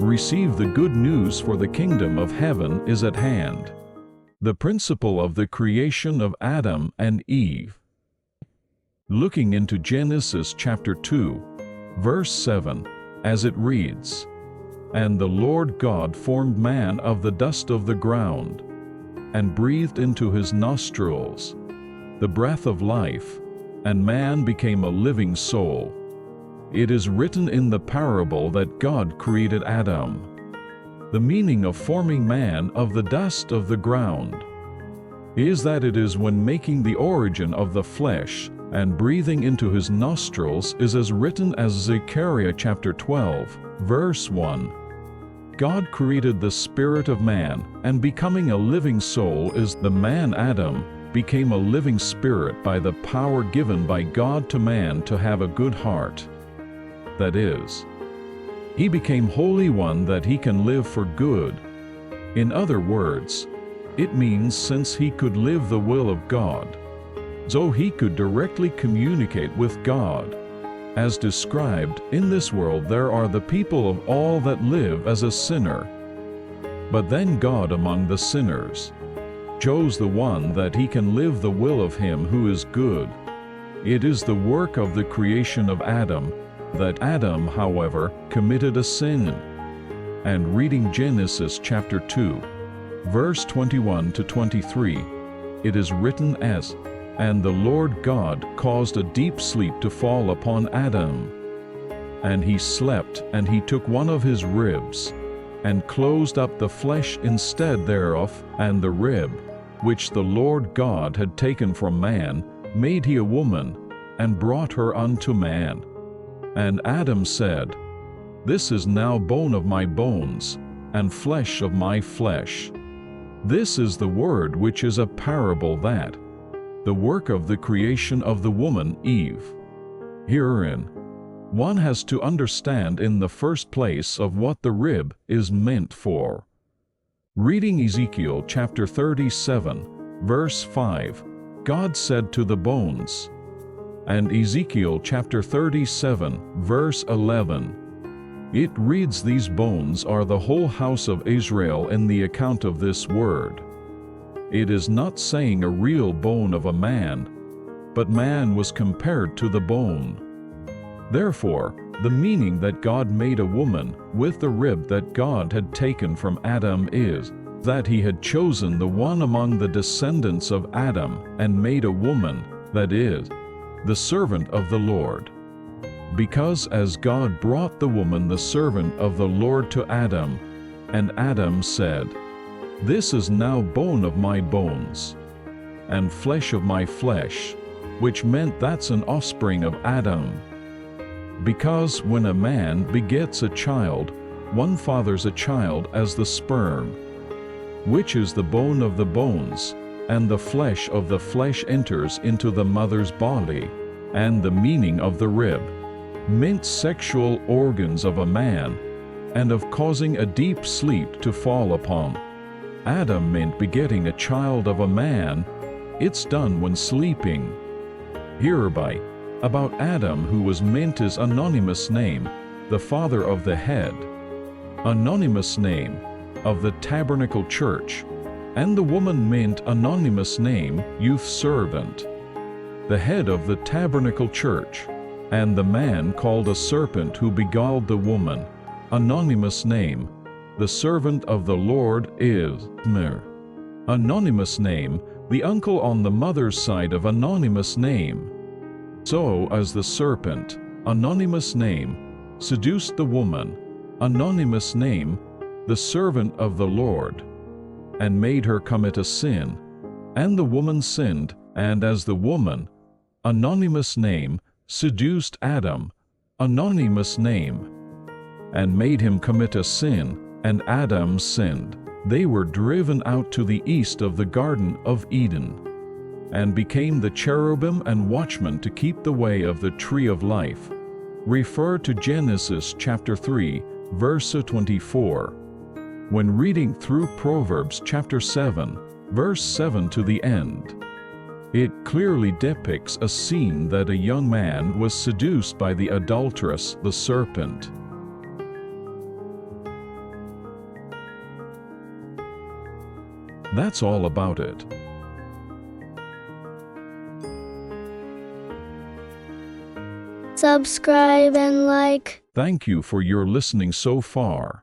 receive the good news, for the kingdom of heaven is at hand. The principle of the creation of Adam and Eve. Looking into Genesis chapter 2, verse 7, as it reads, "And the Lord God formed man of the dust of the ground, and breathed into his nostrils the breath of life, and man became a living soul." It is written in the parable that God created Adam. The meaning of forming man of the dust of the ground is that it is when making the origin of the flesh and breathing into his nostrils is as written as Zechariah chapter 12, verse 1. God created the spirit of man, and becoming a living soul is the man Adam became a living spirit by the power given by God to man to have a good heart. That is, he became Holy One that he can live for good. In other words, it means since he could live the will of God, so he could directly communicate with God. As described, in this world there are the people of all that live as a sinner. But then God among the sinners chose the one that he can live the will of him who is good. It is the work of the creation of Adam that Adam, however, committed a sin. And reading Genesis chapter 2, verse 21 to 23, it is written as, "And the Lord God caused a deep sleep to fall upon Adam. And he slept, and he took one of his ribs, and closed up the flesh instead thereof, and the rib, which the Lord God had taken from man, made he a woman, and brought her unto man. And Adam said, This is now bone of my bones, and flesh of my flesh. This is the word which is a parable that, the work of the creation of the woman Eve." Herein, one has to understand in the first place of what the rib is meant for. Reading Ezekiel chapter 37, verse 5, God said to the bones, and Ezekiel chapter 37, verse 11, it reads, "These bones are the whole house of Israel," in the account of this word. It is not saying a real bone of a man, but man was compared to the bone. Therefore, the meaning that God made a woman with the rib that God had taken from Adam is that he had chosen the one among the descendants of Adam and made a woman, that is, the servant of the Lord. Because as God brought the woman the servant of the Lord to Adam, and Adam said, "This is now bone of my bones, and flesh of my flesh," which meant that's an offspring of Adam. Because when a man begets a child, one fathers a child as the sperm, which is the bone of the bones, and the flesh of the flesh enters into the mother's body, and the meaning of the rib meant sexual organs of a man, and of causing a deep sleep to fall upon. Adam meant begetting a child of a man. It's done when sleeping. Hereby, about Adam, who was meant his anonymous name, the father of the head, anonymous name of the tabernacle church, and the woman meant anonymous name, youth servant, the head of the tabernacle church, and the man called a serpent who beguiled the woman, anonymous name, the servant of the Lord is Mer. Anonymous name, the uncle on the mother's side of anonymous name. So as the serpent, anonymous name, seduced the woman, anonymous name, the servant of the Lord, and made her commit a sin, and the woman sinned, and as the woman, anonymous name, seduced Adam, anonymous name, and made him commit a sin, and Adam sinned, they were driven out to the east of the Garden of Eden, and became the cherubim and watchmen to keep the way of the tree of life. Refer to Genesis chapter 3, verse 24. When reading through Proverbs chapter 7, verse 7 to the end, it clearly depicts a scene that a young man was seduced by the adulteress, the serpent. That's all about it. Subscribe and like. Thank you for your listening so far.